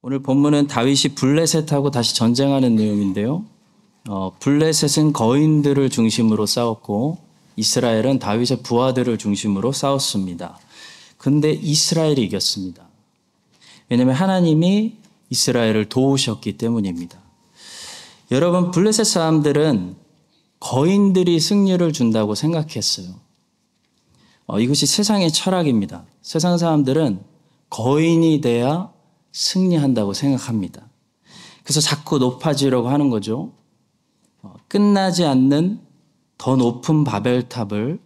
오늘 본문은 다윗이 블레셋하고 다시 전쟁하는 내용인데요. 블레셋은 거인들을 중심으로 싸웠고 이스라엘은 다윗의 부하들을 중심으로 싸웠습니다. 근데 이스라엘이 이겼습니다. 왜냐하면 하나님이 이스라엘을 도우셨기 때문입니다. 여러분, 블레셋 사람들은 거인들이 승리를 준다고 생각했어요. 이것이 세상의 철학입니다. 세상 사람들은 거인이 돼야 승리한다고 생각합니다. 그래서 자꾸 높아지려고 하는 거죠. 끝나지 않는 더 높은 바벨탑을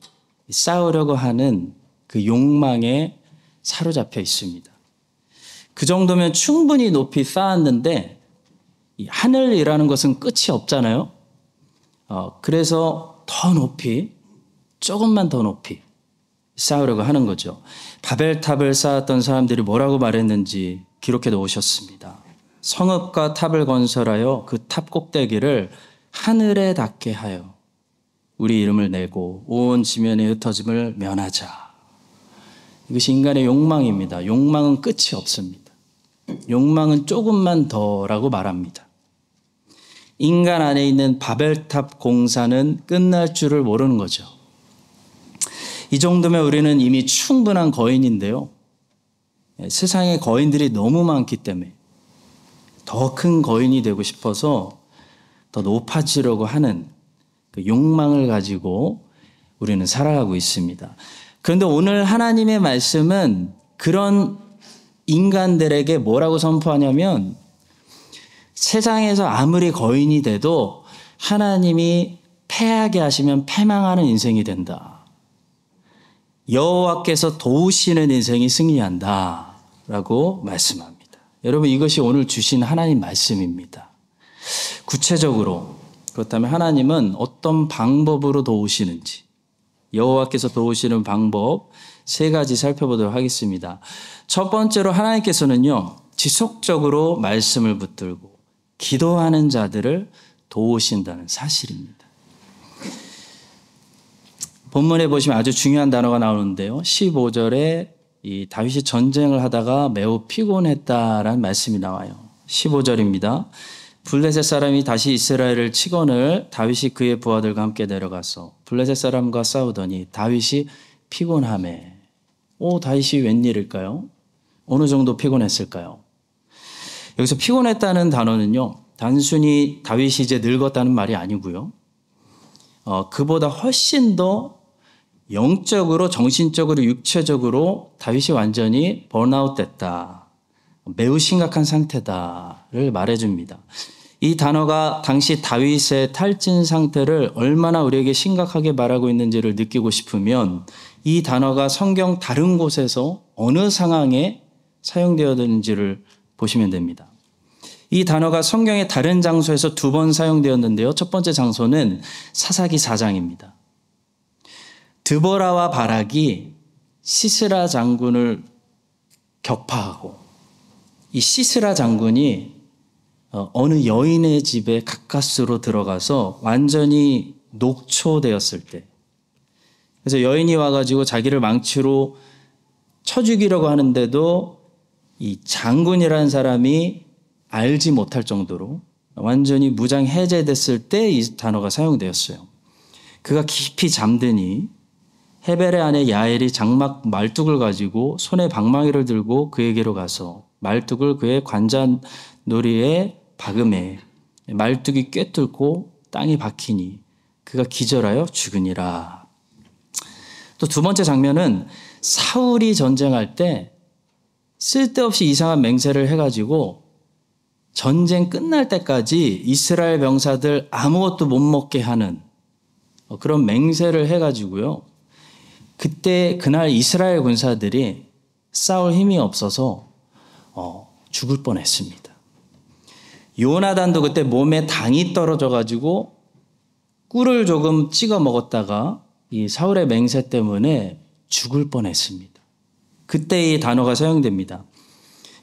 쌓으려고 하는 그 욕망에 사로잡혀 있습니다. 그 정도면 충분히 높이 쌓았는데 이 하늘이라는 것은 끝이 없잖아요. 그래서 더 높이, 조금만 더 높이 쌓으려고 하는 거죠. 바벨탑을 쌓았던 사람들이 뭐라고 말했는지 기록해 놓으셨습니다. 성읍과 탑을 건설하여 그 탑 꼭대기를 하늘에 닿게 하여 우리 이름을 내고 온 지면의 흩어짐을 면하자. 이것이 인간의 욕망입니다. 욕망은 끝이 없습니다. 욕망은 조금만 더라고 말합니다. 인간 안에 있는 바벨탑 공사는 끝날 줄을 모르는 거죠. 이 정도면 우리는 이미 충분한 거인인데요. 세상에 거인들이 너무 많기 때문에 더 큰 거인이 되고 싶어서 더 높아지려고 하는 그 욕망을 가지고 우리는 살아가고 있습니다. 그런데 오늘 하나님의 말씀은 그런 인간들에게 뭐라고 선포하냐면 세상에서 아무리 거인이 돼도 하나님이 패하게 하시면 패망하는 인생이 된다. 여호와께서 도우시는 인생이 승리한다 라고 말씀합니다. 여러분, 이것이 오늘 주신 하나님 말씀입니다. 구체적으로 그렇다면 하나님은 어떤 방법으로 도우시는지, 여호와께서 도우시는 방법 3가지 살펴보도록 하겠습니다. 첫 번째로 하나님께서는요, 지속적으로 말씀을 붙들고 기도하는 자들을 도우신다는 사실입니다. 본문에 보시면 아주 중요한 단어가 나오는데요. 15절에 이 다윗이 전쟁을 하다가 매우 피곤했다라는 말씀이 나와요. 15절입니다. 블레셋 사람이 다시 이스라엘을 치거늘 다윗이 그의 부하들과 함께 내려가서 블레셋 사람과 싸우더니 다윗이 피곤하매. 다윗이 웬일일까요? 어느 정도 피곤했을까요? 여기서 피곤했다는 단어는요, 단순히 다윗이 이제 늙었다는 말이 아니고요. 그보다 훨씬 더 영적으로, 정신적으로, 육체적으로 다윗이 완전히 번아웃 됐다. 매우 심각한 상태다를 말해줍니다. 이 단어가 당시 다윗의 탈진 상태를 얼마나 우리에게 심각하게 말하고 있는지를 느끼고 싶으면 이 단어가 성경 다른 곳에서 어느 상황에 사용되었는지를 보시면 됩니다. 이 단어가 성경의 다른 장소에서 2번 사용되었는데요. 첫 번째 장소는 사사기 4장입니다. 드보라와 바락이 시스라 장군을 격파하고 이 시스라 장군이 어느 여인의 집에 가까스로 들어가서 완전히 녹초되었을 때, 그래서 여인이 와가지고 자기를 망치로 쳐 죽이려고 하는데도 이 장군이라는 사람이 알지 못할 정도로 완전히 무장 해제됐을 때 이 단어가 사용되었어요. 그가 깊이 잠드니 헤벨의 아내 야엘이 장막 말뚝을 가지고 손에 방망이를 들고 그에게로 가서 말뚝을 그의 관자놀이에 박음해 말뚝이 꿰뚫고 땅에 박히니 그가 기절하여 죽으니라. 또 2번째 장면은 사울이 전쟁할 때 쓸데없이 이상한 맹세를 해가지고 전쟁 끝날 때까지 이스라엘 병사들 아무것도 못 먹게 하는 그런 맹세를 해가지고요. 그날 이스라엘 군사들이 싸울 힘이 없어서 죽을 뻔했습니다. 요나단도 그때 몸에 당이 떨어져가지고 꿀을 조금 찍어 먹었다가 이 사울의 맹세 때문에 죽을 뻔했습니다. 그때 이 단어가 사용됩니다.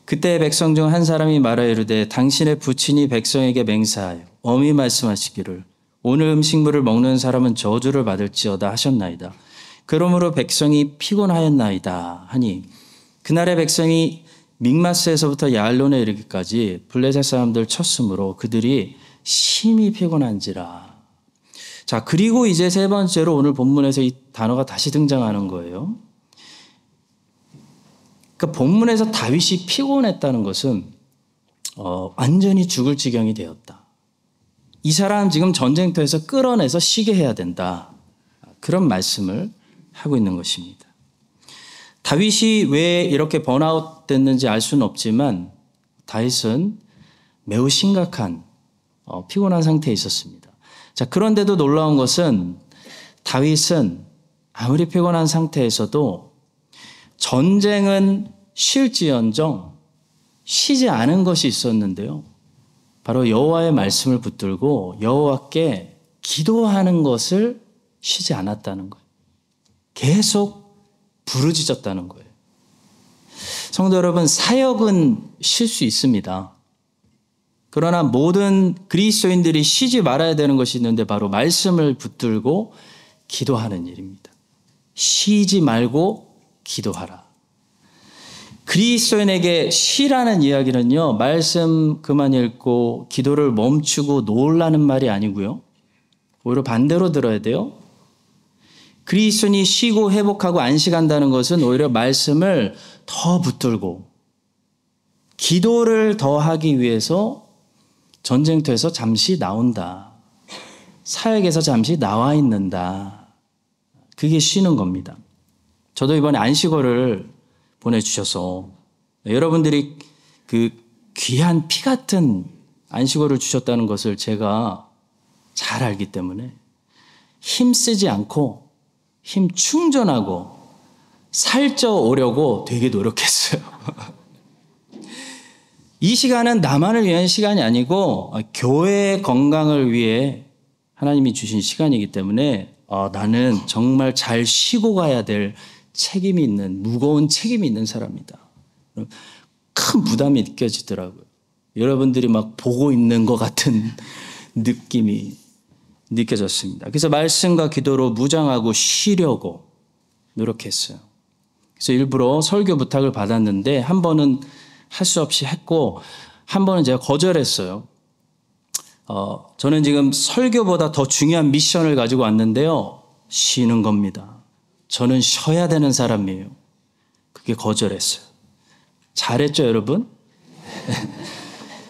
그때 백성 중 한 사람이 말하여 이르되 당신의 부친이 백성에게 맹세하여 엄히 말씀하시기를 오늘 음식물을 먹는 사람은 저주를 받을지어다 하셨나이다. 그러므로 백성이 피곤하였나이다 하니 그날의 백성이 믹마스에서부터 야알론에 이르기까지 블레셋 사람들 쳤으므로 그들이 심히 피곤한지라. 자, 그리고 이제 세 번째로 오늘 본문에서 이 단어가 다시 등장하는 거예요. 그러니까 본문에서 다윗이 피곤했다는 것은 완전히 죽을 지경이 되었다. 이 사람 지금 전쟁터에서 끌어내서 쉬게 해야 된다. 그런 말씀을 하고 있는 것입니다. 다윗이 왜 이렇게 번아웃 됐는지 알 수는 없지만 다윗은 매우 심각한 피곤한 상태에 있었습니다. 자, 그런데도 놀라운 것은 다윗은 아무리 피곤한 상태에서도 전쟁은 쉴지언정 쉬지 않은 것이 있었는데요. 바로 여호와의 말씀을 붙들고 여호와께 기도하는 것을 쉬지 않았다는 거예요. 계속 부르짖었다는 거예요. 성도 여러분, 사역은 쉴 수 있습니다. 그러나 모든 그리스도인들이 쉬지 말아야 되는 것이 있는데 바로 말씀을 붙들고 기도하는 일입니다. 쉬지 말고 기도하라. 그리스도인에게 쉬라는 이야기는요, 말씀 그만 읽고 기도를 멈추고 놓으라는 말이 아니고요. 오히려 반대로 들어야 돼요. 그리스도인이 쉬고 회복하고 안식한다는 것은 오히려 말씀을 더 붙들고 기도를 더 하기 위해서 전쟁터에서 잠시 나온다. 사역에서 잠시 나와 있는다. 그게 쉬는 겁니다. 저도 이번에 안식월을 보내주셔서 여러분들이 그 귀한 피 같은 안식월을 주셨다는 것을 제가 잘 알기 때문에 힘쓰지 않고 힘 충전하고 살쪄 오려고 되게 노력했어요. 이 시간은 나만을 위한 시간이 아니고 교회의 건강을 위해 하나님이 주신 시간이기 때문에 나는 정말 잘 쉬고 가야 될 책임이 있는, 무거운 책임이 있는 사람이다. 큰 부담이 느껴지더라고요. 여러분들이 막 보고 있는 것 같은 느낌이 느껴졌습니다. 그래서 말씀과 기도로 무장하고 쉬려고 노력했어요. 그래서 일부러 설교 부탁을 받았는데 한 번은 할 수 없이 했고 한 번은 제가 거절했어요. 저는 지금 설교보다 더 중요한 미션을 가지고 왔는데요. 쉬는 겁니다. 저는 쉬어야 되는 사람이에요. 그게 거절했어요. 잘했죠, 여러분?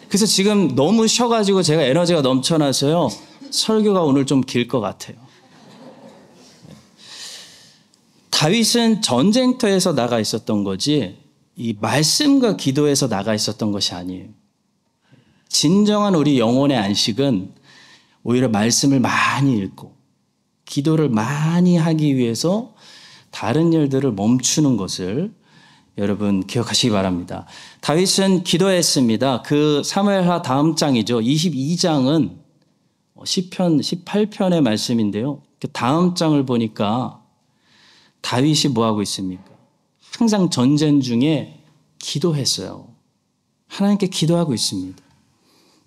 그래서 지금 너무 쉬어가지고 제가 에너지가 넘쳐나서요. 설교가 오늘 좀 길 것 같아요. 다윗은 전쟁터에서 나가 있었던 거지 이 말씀과 기도에서 나가 있었던 것이 아니에요. 진정한 우리 영혼의 안식은 오히려 말씀을 많이 읽고 기도를 많이 하기 위해서 다른 일들을 멈추는 것을 여러분 기억하시기 바랍니다. 다윗은 기도했습니다. 그 사무엘하 다음 장이죠. 22장은 시편 18편의 말씀인데요. 그 다음 장을 보니까 다윗이 뭐하고 있습니까? 항상 전쟁 중에 기도했어요. 하나님께 기도하고 있습니다.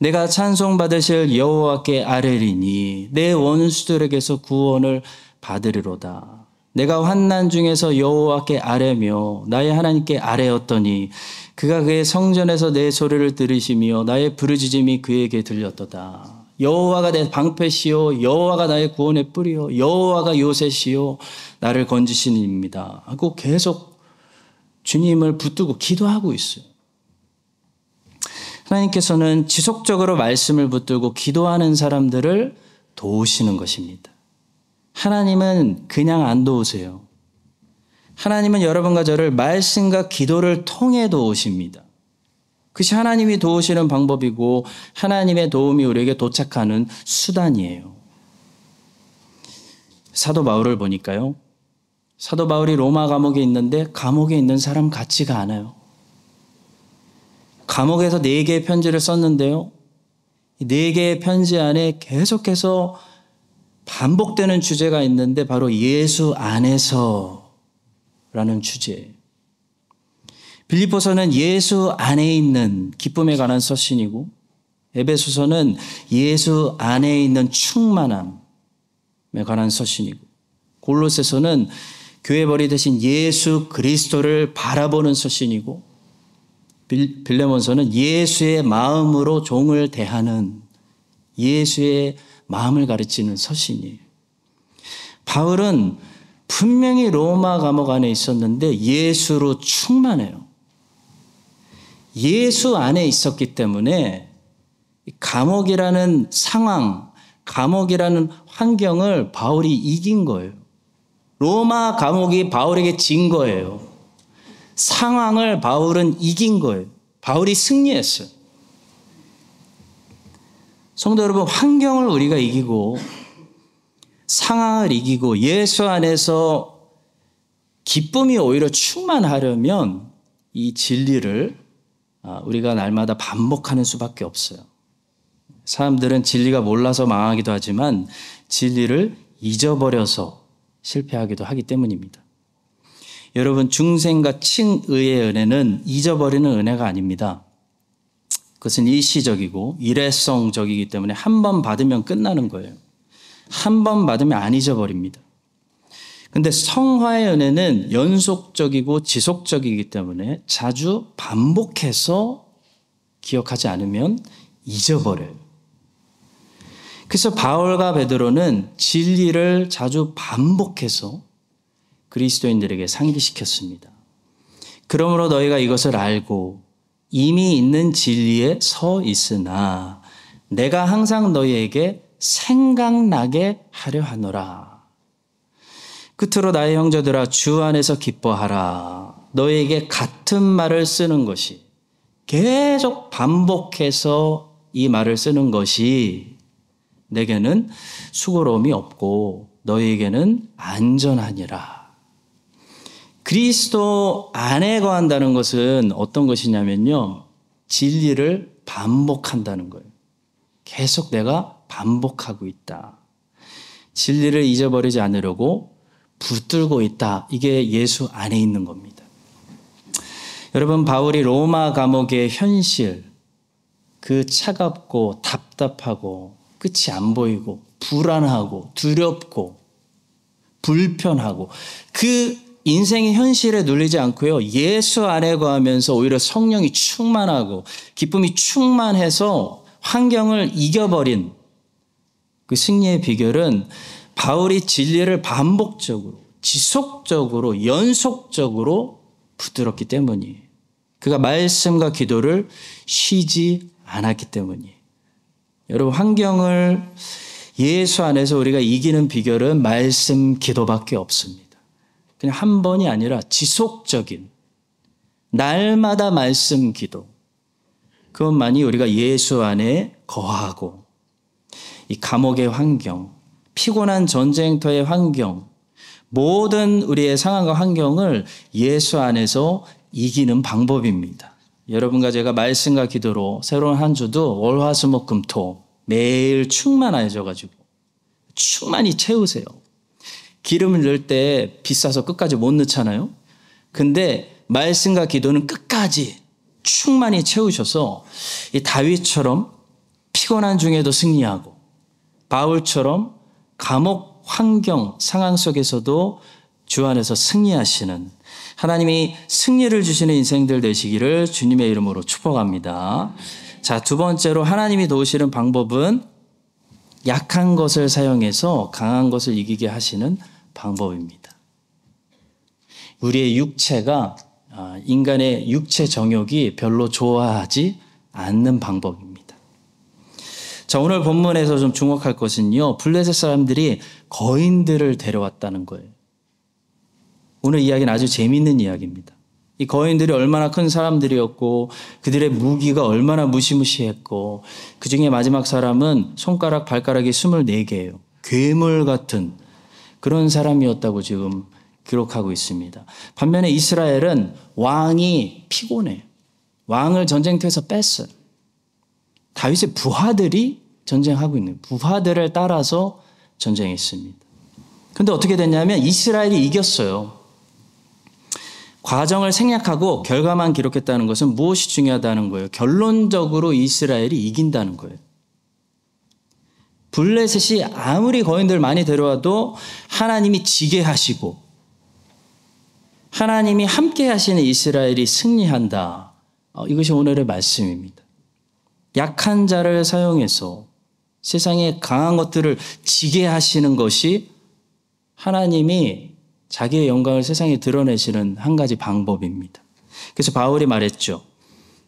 내가 찬송받으실 여호와께 아뢰리니 내 원수들에게서 구원을 받으리로다. 내가 환난 중에서 여호와께 아뢰며 나의 하나님께 아뢰었더니 그가 그의 성전에서 내 소리를 들으시며 나의 부르짖음이 그에게 들렸도다. 여호와가 내 방패시요 여호와가 나의 구원의 뿌리요 여호와가 요새시요 나를 건지시는 입니다 하고 계속 주님을 붙들고 기도하고 있어요. 하나님께서는 지속적으로 말씀을 붙들고 기도하는 사람들을 도우시는 것입니다. 하나님은 그냥 안 도우세요. 하나님은 여러분과 저를 말씀과 기도를 통해 도우십니다. 그것이 하나님이 도우시는 방법이고 하나님의 도움이 우리에게 도착하는 수단이에요. 사도 바울을 보니까요. 사도 바울이 로마 감옥에 있는데 감옥에 있는 사람 같지가 않아요. 감옥에서 4개의 편지를 썼는데요. 이 4개의 편지 안에 계속해서 반복되는 주제가 있는데 바로 예수 안에서라는 주제예요. 빌립보서는 예수 안에 있는 기쁨에 관한 서신이고 에베소서는 예수 안에 있는 충만함에 관한 서신이고 골로새서는 교회 머리 대신 예수 그리스도를 바라보는 서신이고 빌레몬서는 예수의 마음으로 종을 대하는 예수의 마음을 가르치는 서신이에요. 바울은 분명히 로마 감옥 안에 있었는데 예수로 충만해요. 예수 안에 있었기 때문에 감옥이라는 상황, 감옥이라는 환경을 바울이 이긴 거예요. 로마 감옥이 바울에게 진 거예요. 상황을 바울은 이긴 거예요. 바울이 승리했어요. 성도 여러분, 환경을 우리가 이기고 상황을 이기고 예수 안에서 기쁨이 오히려 충만하려면 이 진리를 우리가 날마다 반복하는 수밖에 없어요. 사람들은 진리가 몰라서 망하기도 하지만 진리를 잊어버려서 실패하기도 하기 때문입니다. 여러분, 중생과 칭의의 은혜는 잊어버리는 은혜가 아닙니다. 그것은 일시적이고 일회성적이기 때문에 한 번 받으면 끝나는 거예요. 한 번 받으면 안 잊어버립니다. 근데 성화의 은혜는 연속적이고 지속적이기 때문에 자주 반복해서 기억하지 않으면 잊어버려요. 그래서 바울과 베드로는 진리를 자주 반복해서 그리스도인들에게 상기시켰습니다. 그러므로 너희가 이것을 알고 이미 있는 진리에 서 있으나 내가 항상 너희에게 생각나게 하려 하노라. 끝으로 나의 형제들아, 주 안에서 기뻐하라. 너희에게 같은 말을 쓰는 것이, 계속 반복해서 이 말을 쓰는 것이 내게는 수고로움이 없고 너희에게는 안전하니라. 그리스도 안에 거한다는 것은 어떤 것이냐면요, 진리를 반복한다는 거예요. 계속 내가 반복하고 있다. 진리를 잊어버리지 않으려고 붙들고 있다. 이게 예수 안에 있는 겁니다. 여러분, 바울이 로마 감옥의 현실, 그 차갑고 답답하고 끝이 안 보이고 불안하고 두렵고 불편하고 그 인생의 현실에 눌리지 않고요, 예수 안에 거하면서 오히려 성령이 충만하고 기쁨이 충만해서 환경을 이겨버린 그 승리의 비결은 바울이 진리를 반복적으로, 지속적으로, 연속적으로 붙들었기 때문이에요. 그가 말씀과 기도를 쉬지 않았기 때문이에요. 여러분, 환경을 예수 안에서 우리가 이기는 비결은 말씀, 기도밖에 없습니다. 그냥 한 번이 아니라 지속적인 날마다 말씀, 기도, 그것만이 우리가 예수 안에 거하고 이 감옥의 환경, 피곤한 전쟁터의 환경, 모든 우리의 상황과 환경을 예수 안에서 이기는 방법입니다. 여러분과 제가 말씀과 기도로 새로운 한 주도 월, 화, 수, 목, 금, 토 매일 충만해져가지고 충만히 채우세요. 기름을 넣을 때 비싸서 끝까지 못 넣잖아요. 근데 말씀과 기도는 끝까지 충만히 채우셔서 이 다윗처럼 피곤한 중에도 승리하고 바울처럼 감옥 환경 상황 속에서도 주 안에서 승리하시는 하나님이 승리를 주시는 인생들 되시기를 주님의 이름으로 축복합니다. 자, 두 번째로 하나님이 도우시는 방법은 약한 것을 사용해서 강한 것을 이기게 하시는 방법입니다. 우리의 육체가 인간의 육체 정욕이 별로 좋아하지 않는 방법입니다. 자, 오늘 본문에서 좀 주목할 것은요, 블레셋 사람들이 거인들을 데려왔다는 거예요. 오늘 이야기는 아주 재미있는 이야기입니다. 이 거인들이 얼마나 큰 사람들이었고 그들의 무기가 얼마나 무시무시했고 그 중에 마지막 사람은 손가락 발가락이 24개예요. 괴물 같은 그런 사람이었다고 지금 기록하고 있습니다. 반면에 이스라엘은 왕이 피곤해요. 왕을 전쟁터에서 뺐어요. 다윗의 부하들이 전쟁하고 있는 거예요. 부하들을 따라서 전쟁했습니다. 그런데 어떻게 됐냐면 이스라엘이 이겼어요. 과정을 생략하고 결과만 기록했다는 것은 무엇이 중요하다는 거예요? 결론적으로 이스라엘이 이긴다는 거예요. 블레셋이 아무리 거인들 많이 데려와도 하나님이 지게 하시고 하나님이 함께 하시는 이스라엘이 승리한다. 이것이 오늘의 말씀입니다. 약한 자를 사용해서 세상에 강한 것들을 지게 하시는 것이 하나님이 자기의 영광을 세상에 드러내시는 한 가지 방법입니다. 그래서 바울이 말했죠.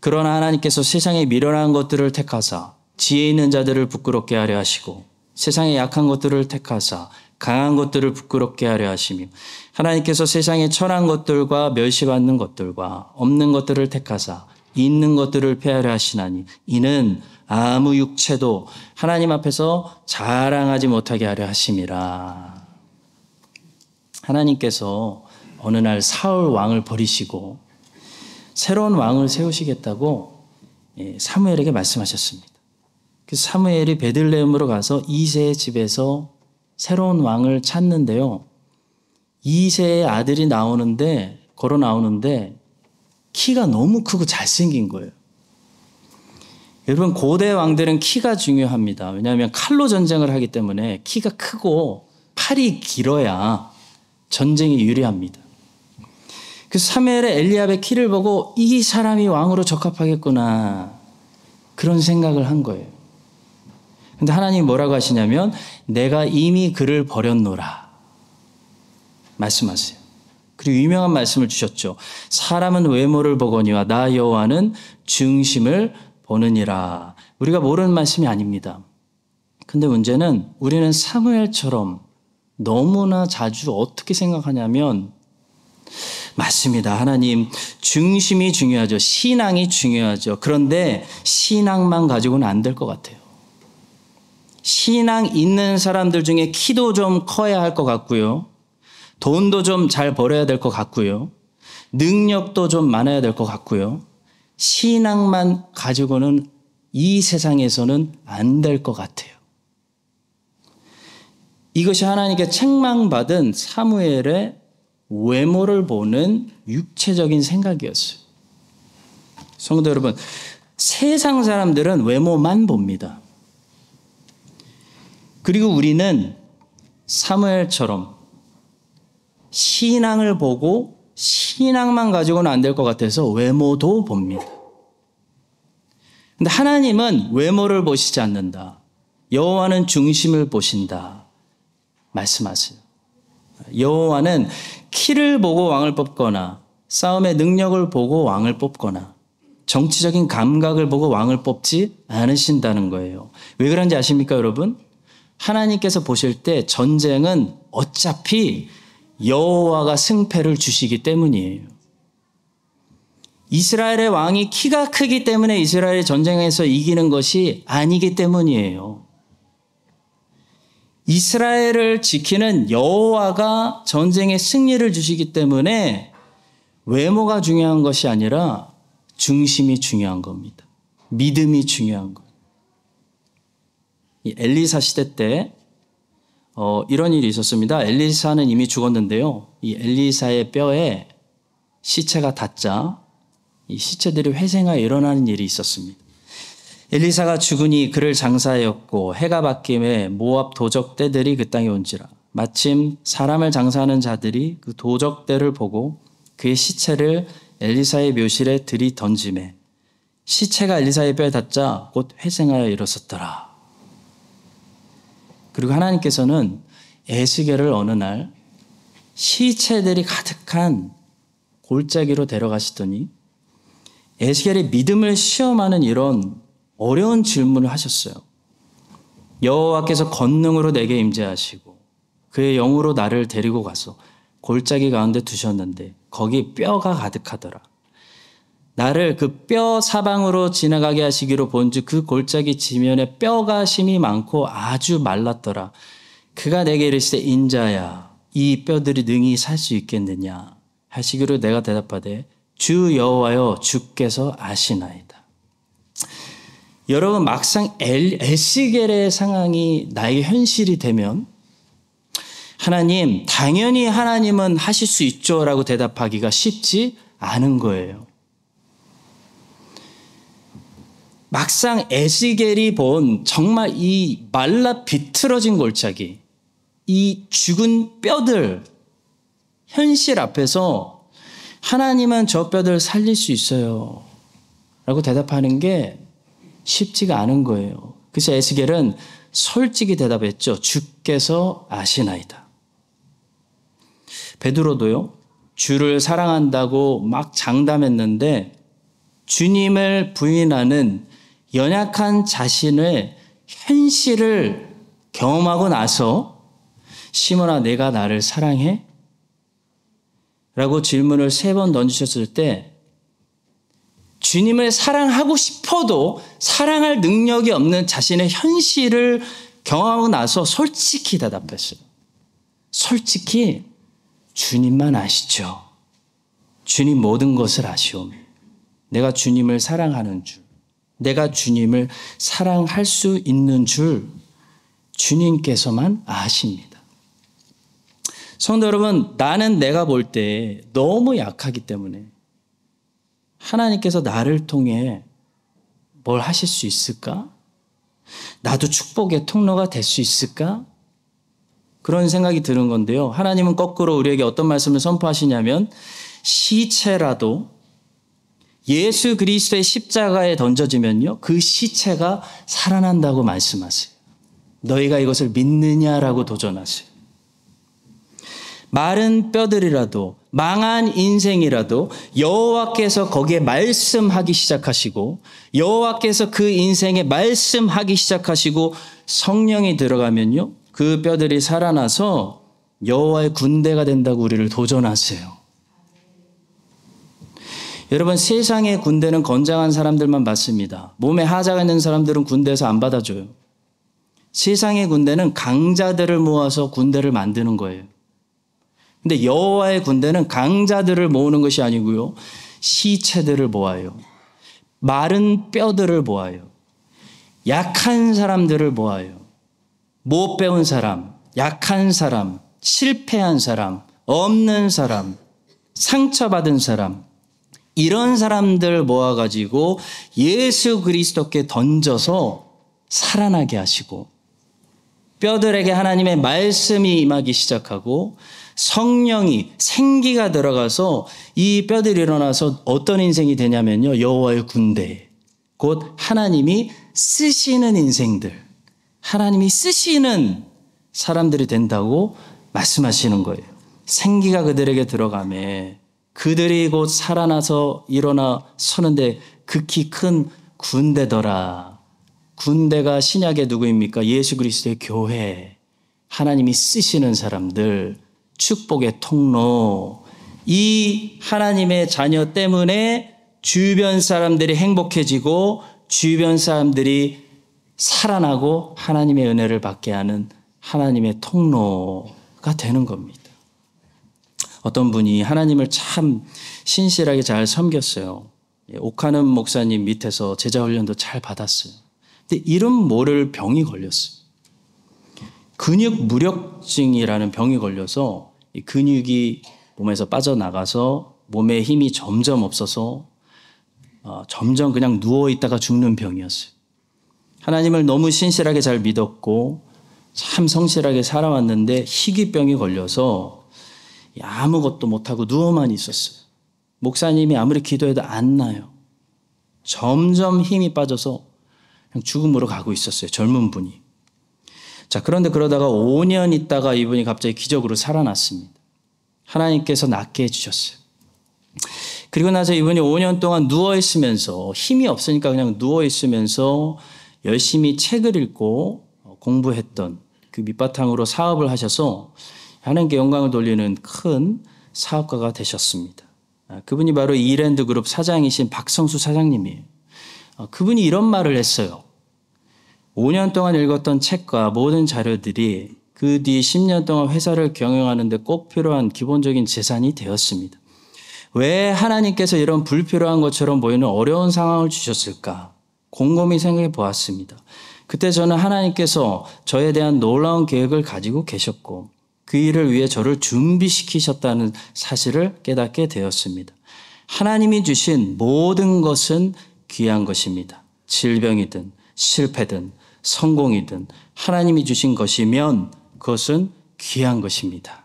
그러나 하나님께서 세상에 미련한 것들을 택하사 지혜 있는 자들을 부끄럽게 하려 하시고 세상에 약한 것들을 택하사 강한 것들을 부끄럽게 하려 하시며 하나님께서 세상에 천한 것들과 멸시받는 것들과 없는 것들을 택하사 있는 것들을 폐하려 하시나니 이는 아무 육체도 하나님 앞에서 자랑하지 못하게 하려 하심이라. 하나님께서 어느 날 사울 왕을 버리시고 새로운 왕을 세우시겠다고 사무엘에게 말씀하셨습니다. 그래서 사무엘이 베들레헴으로 가서 이새의 집에서 새로운 왕을 찾는데요. 이새의 아들이 걸어 나오는데 키가 너무 크고 잘생긴 거예요. 여러분, 고대 왕들은 키가 중요합니다. 왜냐하면 칼로 전쟁을 하기 때문에 키가 크고 팔이 길어야 전쟁에 유리합니다. 그래서 사무엘의 엘리압의 키를 보고 이 사람이 왕으로 적합하겠구나, 그런 생각을 한 거예요. 근데 하나님이 뭐라고 하시냐면 내가 이미 그를 버렸노라 말씀하세요. 그리고 유명한 말씀을 주셨죠. 사람은 외모를 보거니와 나 여호와는 중심을 보느니라. 우리가 모르는 말씀이 아닙니다. 근데 문제는 우리는 사무엘처럼 너무나 자주 어떻게 생각하냐면, 맞습니다. 하나님, 중심이 중요하죠. 신앙이 중요하죠. 그런데 신앙만 가지고는 안 될 것 같아요. 신앙 있는 사람들 중에 키도 좀 커야 할 것 같고요. 돈도 좀 잘 벌어야 될 것 같고요. 능력도 좀 많아야 될 것 같고요. 신앙만 가지고는 이 세상에서는 안 될 것 같아요. 이것이 하나님께 책망받은 사무엘의 외모를 보는 육체적인 생각이었어요. 성도 여러분, 세상 사람들은 외모만 봅니다. 그리고 우리는 사무엘처럼 신앙을 보고 신앙만 가지고는 안 될 것 같아서 외모도 봅니다. 근데 하나님은 외모를 보시지 않는다. 여호와는 중심을 보신다 말씀하세요. 여호와는 키를 보고 왕을 뽑거나 싸움의 능력을 보고 왕을 뽑거나 정치적인 감각을 보고 왕을 뽑지 않으신다는 거예요. 왜 그런지 아십니까, 여러분? 하나님께서 보실 때 전쟁은 어차피 여호와가 승패를 주시기 때문이에요. 이스라엘의 왕이 키가 크기 때문에 이스라엘이 전쟁에서 이기는 것이 아니기 때문이에요. 이스라엘을 지키는 여호와가 전쟁에 승리를 주시기 때문에 외모가 중요한 것이 아니라 중심이 중요한 겁니다. 믿음이 중요한 거예요. 이 엘리사 시대 때 이런 일이 있었습니다. 엘리사는 이미 죽었는데요. 이 엘리사의 뼈에 시체가 닿자 이 시체들이 회생하여 일어나는 일이 있었습니다. 엘리사가 죽으니 그를 장사하였고 해가 바뀜에 모압 도적대들이 그 땅에 온지라. 마침 사람을 장사하는 자들이 그 도적대를 보고 그의 시체를 엘리사의 묘실에 들이던지매 시체가 엘리사의 뼈에 닿자 곧 회생하여 일어섰더라. 그리고 하나님께서는 에스겔을 어느 날 시체들이 가득한 골짜기로 데려가시더니 에스겔의 믿음을 시험하는 이런 어려운 질문을 하셨어요. 여호와께서 권능으로 내게 임재하시고 그의 영으로 나를 데리고 가서 골짜기 가운데 두셨는데 거기 뼈가 가득하더라. 나를 그 뼈 사방으로 지나가게 하시기로 본즉 그 골짜기 지면에 뼈가 심이 많고 아주 말랐더라. 그가 내게 이르시되 인자야 이 뼈들이 능히 살 수 있겠느냐 하시기로 내가 대답하되 주 여호와여 주께서 아시나이다. 여러분, 막상 에스겔의 상황이 나의 현실이 되면 하나님, 당연히 하나님은 하실 수 있죠 라고 대답하기가 쉽지 않은 거예요. 막상 에스겔이 본 정말 이 말라 비틀어진 골짜기, 이 죽은 뼈들, 현실 앞에서 하나님은 저 뼈들 살릴 수 있어요 라고 대답하는 게 쉽지가 않은 거예요. 그래서 에스겔은 솔직히 대답했죠. 주께서 아시나이다. 베드로도요. 주를 사랑한다고 막 장담했는데 주님을 부인하는 연약한 자신의 현실을 경험하고 나서 시몬아 내가 나를 사랑해? 라고 질문을 3번 던지셨을 때 주님을 사랑하고 싶어도 사랑할 능력이 없는 자신의 현실을 경험하고 나서 솔직히 대답했어요. 솔직히 주님만 아시죠. 주님 모든 것을 아시오며 내가 주님을 사랑하는 줄, 내가 주님을 사랑할 수 있는 줄 주님께서만 아십니다. 성도 여러분, 나는 내가 볼 때 너무 약하기 때문에 하나님께서 나를 통해 뭘 하실 수 있을까? 나도 축복의 통로가 될 수 있을까? 그런 생각이 드는 건데요. 하나님은 거꾸로 우리에게 어떤 말씀을 선포하시냐면 시체라도 예수 그리스도의 십자가에 던져지면요. 그 시체가 살아난다고 말씀하세요. 너희가 이것을 믿느냐라고 도전하세요. 마른 뼈들이라도 망한 인생이라도 여호와께서 거기에 말씀하기 시작하시고 여호와께서 그 인생에 말씀하기 시작하시고 성령이 들어가면요. 그 뼈들이 살아나서 여호와의 군대가 된다고 우리를 도전하세요. 여러분 세상의 군대는 건장한 사람들만 받습니다. 몸에 하자가 있는 사람들은 군대에서 안 받아줘요. 세상의 군대는 강자들을 모아서 군대를 만드는 거예요. 근데 여호와의 군대는 강자들을 모으는 것이 아니고요. 시체들을 모아요. 마른 뼈들을 모아요. 약한 사람들을 모아요. 못 배운 사람, 약한 사람, 실패한 사람, 없는 사람, 상처받은 사람 이런 사람들 모아가지고 예수 그리스도께 던져서 살아나게 하시고 뼈들에게 하나님의 말씀이 임하기 시작하고 성령이 생기가 들어가서 이 뼈들이 일어나서 어떤 인생이 되냐면요. 여호와의 군대, 곧 하나님이 쓰시는 인생들, 하나님이 쓰시는 사람들이 된다고 말씀하시는 거예요. 생기가 그들에게 들어가매 그들이 곧 살아나서 일어나 서는데 극히 큰 군대더라. 군대가 신약의 누구입니까? 예수 그리스도의 교회, 하나님이 쓰시는 사람들, 축복의 통로. 이 하나님의 자녀 때문에 주변 사람들이 행복해지고 주변 사람들이 살아나고 하나님의 은혜를 받게 하는 하나님의 통로가 되는 겁니다. 어떤 분이 하나님을 참 신실하게 잘 섬겼어요. 옥하는 목사님 밑에서 제자 훈련도 잘 받았어요. 근데 이름 모를 병이 걸렸어요. 근육 무력증이라는 병이 걸려서 이 근육이 몸에서 빠져나가서 몸에 힘이 점점 없어서 점점 그냥 누워있다가 죽는 병이었어요. 하나님을 너무 신실하게 잘 믿었고 참 성실하게 살아왔는데 희귀병이 걸려서 아무것도 못하고 누워만 있었어요. 목사님이 아무리 기도해도 안 나요. 점점 힘이 빠져서 그냥 죽음으로 가고 있었어요. 젊은 분이. 자, 그런데 그러다가 5년 있다가 이분이 갑자기 기적으로 살아났습니다. 하나님께서 낫게 해주셨어요. 그리고 나서 이분이 5년 동안 누워있으면서 힘이 없으니까 그냥 누워있으면서 열심히 책을 읽고 공부했던 그 밑바탕으로 사업을 하셔서 하나님께 영광을 돌리는 큰 사업가가 되셨습니다. 그분이 바로 이랜드 그룹 사장이신 박성수 사장님이에요. 그분이 이런 말을 했어요. 5년 동안 읽었던 책과 모든 자료들이 그 뒤 10년 동안 회사를 경영하는 데 꼭 필요한 기본적인 재산이 되었습니다. 왜 하나님께서 이런 불필요한 것처럼 보이는 어려운 상황을 주셨을까? 곰곰이 생각해 보았습니다. 그때 저는 하나님께서 저에 대한 놀라운 계획을 가지고 계셨고 그 일을 위해 저를 준비시키셨다는 사실을 깨닫게 되었습니다. 하나님이 주신 모든 것은 귀한 것입니다. 질병이든 실패든 성공이든 하나님이 주신 것이면 그것은 귀한 것입니다.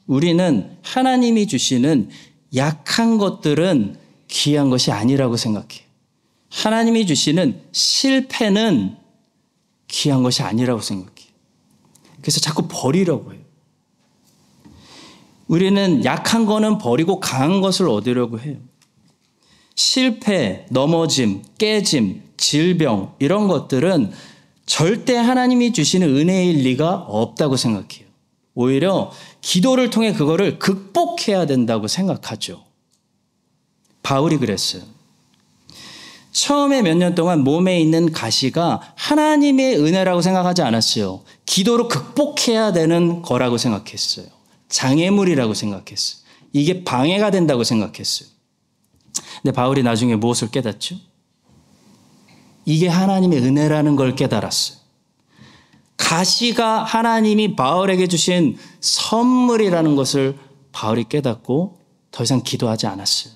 우리는 하나님이 주시는 약한 것들은 귀한 것이 아니라고 생각해요. 하나님이 주시는 실패는 귀한 것이 아니라고 생각해요. 그래서 자꾸 버리려고 해요. 우리는 약한 거는 버리고 강한 것을 얻으려고 해요. 실패, 넘어짐, 깨짐, 질병 이런 것들은 절대 하나님이 주시는 은혜일 리가 없다고 생각해요. 오히려 기도를 통해 그거를 극복해야 된다고 생각하죠. 바울이 그랬어요. 처음에 몇 년 동안 몸에 있는 가시가 하나님의 은혜라고 생각하지 않았어요. 기도로 극복해야 되는 거라고 생각했어요. 장애물이라고 생각했어요. 이게 방해가 된다고 생각했어요. 근데 바울이 나중에 무엇을 깨닫죠? 이게 하나님의 은혜라는 걸 깨달았어요. 가시가 하나님이 바울에게 주신 선물이라는 것을 바울이 깨닫고 더 이상 기도하지 않았어요.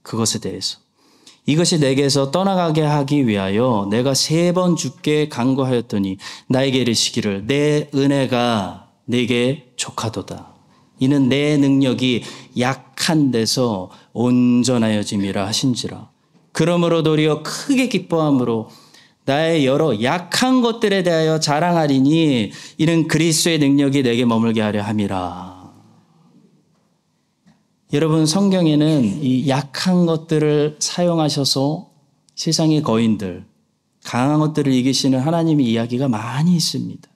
그것에 대해서. 이것이 내게서 떠나가게 하기 위하여 내가 3번 주께 간구하였더니 나에게 이르시기를 내 은혜가 내게 족하도다. 이는 내 능력이 약한 데서 온전하여짐이라 하신지라. 그러므로 도리어 크게 기뻐함으로 나의 여러 약한 것들에 대하여 자랑하리니 이는 그리스도의 능력이 내게 머물게 하려 함이라. 여러분, 성경에는 이 약한 것들을 사용하셔서 세상의 거인들, 강한 것들을 이기시는 하나님의 이야기가 많이 있습니다.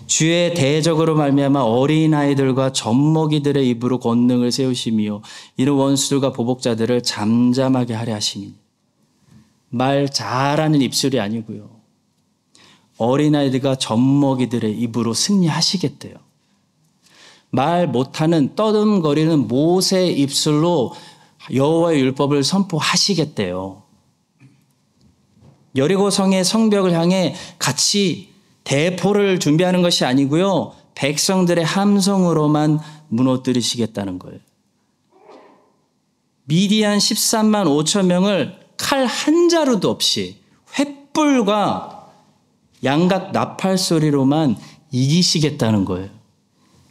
주의 대적으로 말미암아 어린아이들과 젖먹이들의 입으로 권능을 세우시며 이는 원수들과 보복자들을 잠잠하게 하려 하시니. 말 잘하는 입술이 아니고요. 어린아이들과 젖먹이들의 입으로 승리하시겠대요. 말 못하는 떠듬거리는 모세의 입술로 여호와의 율법을 선포하시겠대요. 여리고 성의 성벽을 향해 같이 대포를 준비하는 것이 아니고요. 백성들의 함성으로만 무너뜨리시겠다는 거예요. 미디안 13만 5천 명을 칼 한 자루도 없이 횃불과 양각 나팔 소리로만 이기시겠다는 거예요.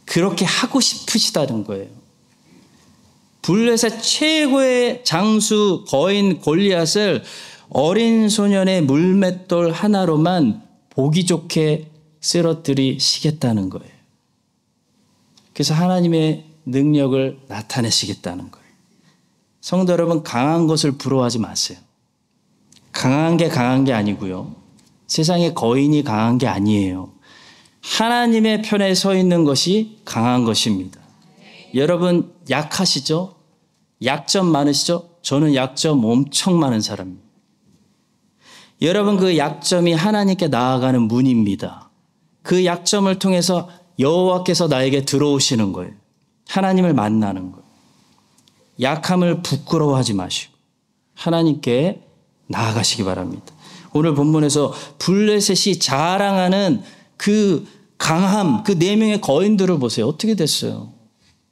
그렇게 하고 싶으시다는 거예요. 블레셋 최고의 장수 거인 골리앗을 어린 소년의 물맷돌 하나로만 보기 좋게 쓰러뜨리시겠다는 거예요. 그래서 하나님의 능력을 나타내시겠다는 거예요. 성도 여러분, 강한 것을 부러워하지 마세요. 강한 게 아니고요. 세상의 거인이 강한 게 아니에요. 하나님의 편에 서 있는 것이 강한 것입니다. 여러분 약하시죠? 약점 많으시죠? 저는 약점 엄청 많은 사람입니다. 여러분 그 약점이 하나님께 나아가는 문입니다. 그 약점을 통해서 여호와께서 나에게 들어오시는 거예요. 하나님을 만나는 거예요. 약함을 부끄러워하지 마시고 하나님께 나아가시기 바랍니다. 오늘 본문에서 블레셋이 자랑하는 그 강함, 그 4명의 거인들을 보세요. 어떻게 됐어요?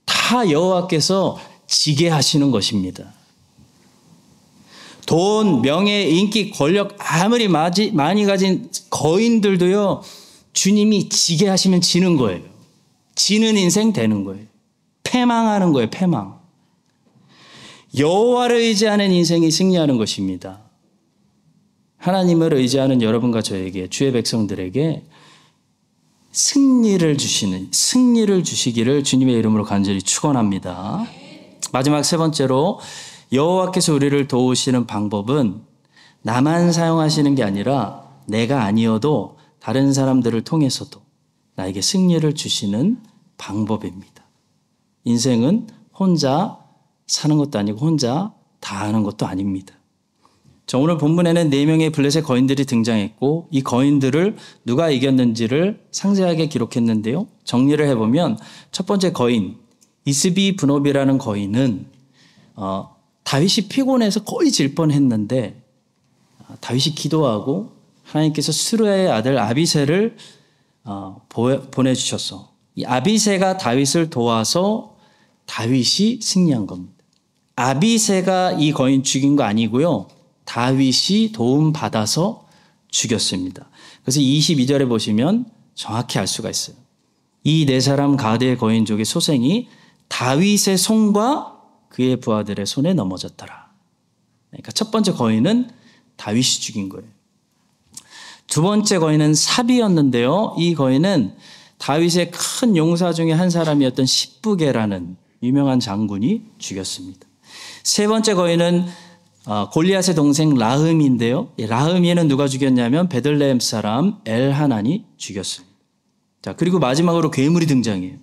다 여호와께서 지게 하시는 것입니다. 돈, 명예, 인기, 권력 아무리 많이 가진 거인들도요. 주님이 지게 하시면 지는 거예요. 지는 인생 되는 거예요. 패망하는 거예요. 패망. 여호와를 의지하는 인생이 승리하는 것입니다. 하나님을 의지하는 여러분과 저에게, 주의 백성들에게 승리를 주시기를 주님의 이름으로 간절히 축원합니다. 마지막 3번째로 여호와께서 우리를 도우시는 방법은 나만 사용하시는 게 아니라 내가 아니어도 다른 사람들을 통해서도 나에게 승리를 주시는 방법입니다. 인생은 혼자 사는 것도 아니고 혼자 다 하는 것도 아닙니다. 자, 오늘 본문에는 4명의 블레셋 거인들이 등장했고 이 거인들을 누가 이겼는지를 상세하게 기록했는데요. 정리를 해보면 첫 번째 거인 이스비 브노비라는 거인은 다윗이 피곤해서 거의 질 뻔했는데 다윗이 기도하고 하나님께서 스루야의 아들 아비새를 보내주셔서 이 아비새가 다윗을 도와서 다윗이 승리한 겁니다. 아비새가 이 거인 죽인 거 아니고요. 다윗이 도움받아서 죽였습니다. 그래서 22절에 보시면 정확히 알 수가 있어요. 이 4사람 가드의 거인족의 소생이 다윗의 손과 그의 부하들의 손에 넘어졌더라. 그러니까 첫 번째 거인은 다윗이 죽인 거예요. 두 번째 거인은 삽이었는데요. 이 거인은 다윗의 큰 용사 중에 한 사람이었던 십부게라는 유명한 장군이 죽였습니다. 세 번째 거인은 골리앗의 동생 라흠인데요. 라흠이는 누가 죽였냐면 베들레헴 사람 엘하난이 죽였습니다. 자, 그리고 마지막으로 괴물이 등장해요.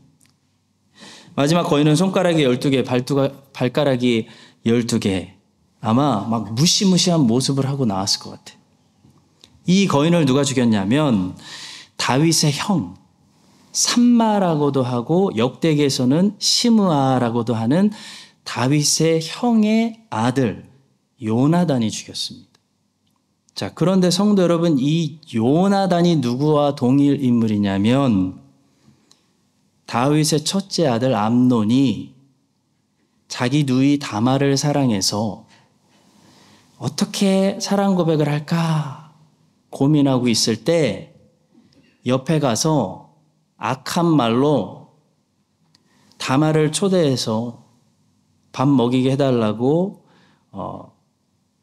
마지막 거인은 손가락이 12개, 발가락이 12개. 아마 막 무시무시한 모습을 하고 나왔을 것 같아요. 이 거인을 누가 죽였냐면 다윗의 형 삼마라고도 하고 역대기에서는 시므아라고도 하는 다윗의 형의 아들 요나단이 죽였습니다. 자, 그런데 성도 여러분, 이 요나단이 누구와 동일 인물이냐면 다윗의 첫째 아들 암논이 자기 누이 다말을 사랑해서 어떻게 사랑 고백을 할까 고민하고 있을 때 옆에 가서 악한 말로 다말을 초대해서 밥 먹이게 해달라고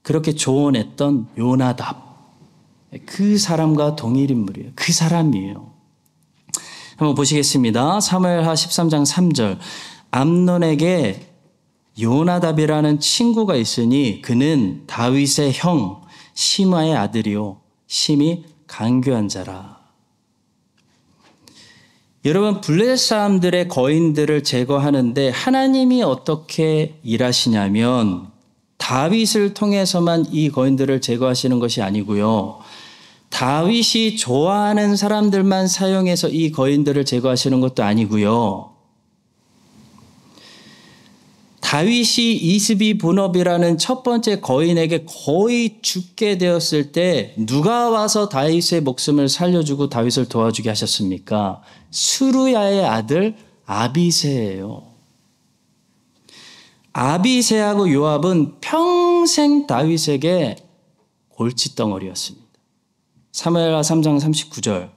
그렇게 조언했던 요나답. 그 사람과 동일 인물이에요. 그 사람이에요. 한번 보시겠습니다. 사무엘하 13장 3절. 암논에게 요나답이라는 친구가 있으니 그는 다윗의 형 시므아의 아들이요 심히 간교한 자라. 여러분, 블레셋 사람들의 거인들을 제거하는데 하나님이 어떻게 일하시냐면 다윗을 통해서만 이 거인들을 제거하시는 것이 아니고요. 다윗이 좋아하는 사람들만 사용해서 이 거인들을 제거하시는 것도 아니고요. 다윗이 이스비 분업이라는 첫 번째 거인에게 거의 죽게 되었을 때 누가 와서 다윗의 목숨을 살려주고 다윗을 도와주게 하셨습니까? 수루야의 아들 아비새예요. 아비새하고 요압은 평생 다윗에게 골칫덩어리였습니다. 사무엘하 3장 39절.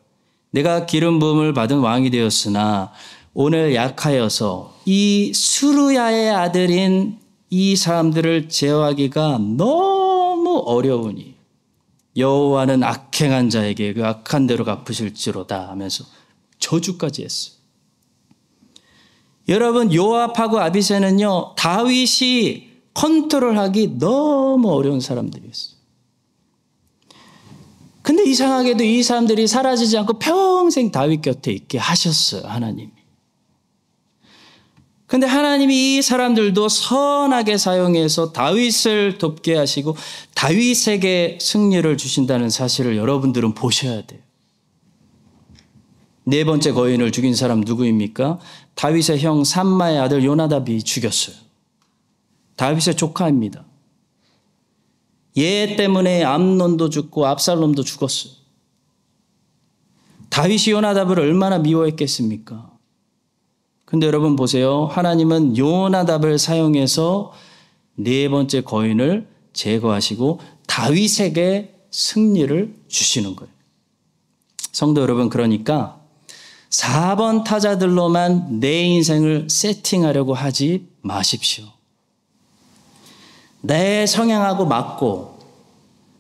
내가 기름 부음을 받은 왕이 되었으나 오늘 약하여서 이 수루야의 아들인 이 사람들을 제어하기가 너무 어려우니 여호와는 악행한 자에게 그 악한 대로 갚으실지로다 하면서 저주까지 했어요. 여러분, 요압하고 아비새는요, 다윗이 컨트롤하기 너무 어려운 사람들이었어요. 근데 이상하게도 이 사람들이 사라지지 않고 평생 다윗 곁에 있게 하셨어요, 하나님이. 근데 하나님이 이 사람들도 선하게 사용해서 다윗을 돕게 하시고 다윗에게 승리를 주신다는 사실을 여러분들은 보셔야 돼요. 네 번째 거인을 죽인 사람 누구입니까? 다윗의 형 삼마의 아들 요나답이 죽였어요. 다윗의 조카입니다. 얘 때문에 암논도 죽고 압살롬도 죽었어요. 다윗이 요나답을 얼마나 미워했겠습니까? 근데 여러분 보세요. 하나님은 요나답을 사용해서 네 번째 거인을 제거하시고 다윗에게 승리를 주시는 거예요. 성도 여러분, 그러니까 4번 타자들로만 내 인생을 세팅하려고 하지 마십시오. 내 성향하고 맞고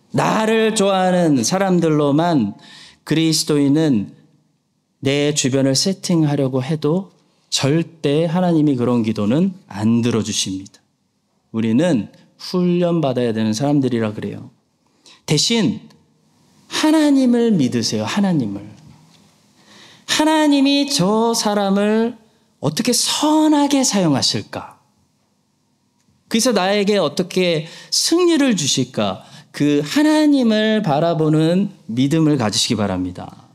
나를 좋아하는 사람들로만 그리스도인은 내 주변을 세팅하려고 해도 절대 하나님이 그런 기도는 안 들어주십니다. 우리는 훈련받아야 되는 사람들이라 그래요. 대신 하나님을 믿으세요. 하나님이 저 사람을 어떻게 선하게 사용하실까? 그래서 나에게 어떻게 승리를 주실까? 그 하나님을 바라보는 믿음을 가지시기 바랍니다.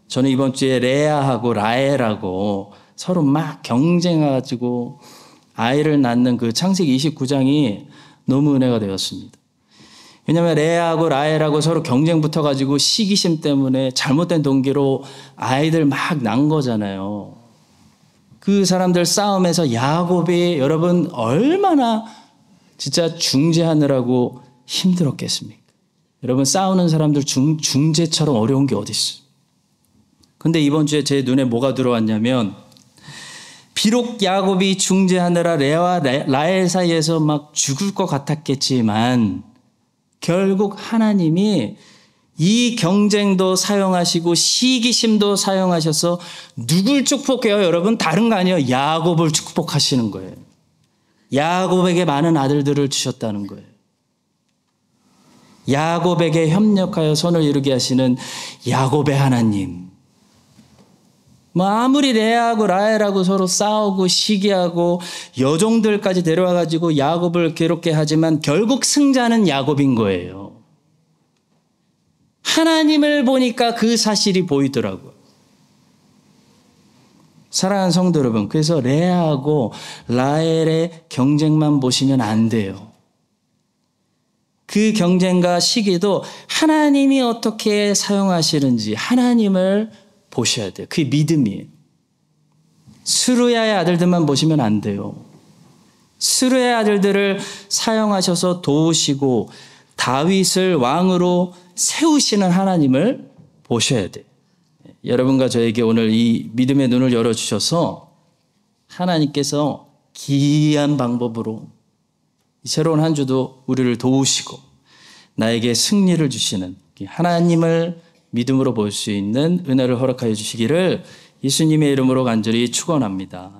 저는 이번 주에 레아하고 라헬하고 서로 막 경쟁해가지고 아이를 낳는 그 창세기 29장이 너무 은혜가 되었습니다. 왜냐하면 레아하고 라헬하고 서로 경쟁 붙어가지고 시기심 때문에 잘못된 동기로 아이들 막 낳은 거잖아요. 그 사람들 싸움에서 야곱이 여러분 얼마나 진짜 중재하느라고 힘들었겠습니까? 여러분 싸우는 사람들 중재처럼 어려운 게 어디 있어요? 근데 이번 주에 제 눈에 뭐가 들어왔냐면 비록 야곱이 중재하느라 레아와 라헬 사이에서 막 죽을 것 같았겠지만 결국 하나님이 이 경쟁도 사용하시고 시기심도 사용하셔서 누굴 축복해요? 여러분 다른 거 아니에요. 야곱을 축복하시는 거예요. 야곱에게 많은 아들들을 주셨다는 거예요. 야곱에게 협력하여 선을 이루게 하시는 야곱의 하나님. 뭐 아무리 레아하고 라헬하고 서로 싸우고 시기하고 여종들까지 데려와가지고 야곱을 괴롭게 하지만 결국 승자는 야곱인 거예요. 하나님을 보니까 그 사실이 보이더라고요. 사랑하는 성도 여러분, 그래서 레아하고 라헬의 경쟁만 보시면 안 돼요. 그 경쟁과 시기도 하나님이 어떻게 사용하시는지 하나님을 보셔야 돼요. 그게 믿음이에요. 스루야의 아들들만 보시면 안 돼요. 스루야의 아들들을 사용하셔서 도우시고 다윗을 왕으로 세우시는 하나님을 보셔야 돼요. 여러분과 저에게 오늘 이 믿음의 눈을 열어주셔서 하나님께서 기이한 방법으로 새로운 한 주도 우리를 도우시고 나에게 승리를 주시는 하나님을 믿음으로 볼 수 있는 은혜를 허락하여 주시기를 예수님의 이름으로 간절히 축원합니다.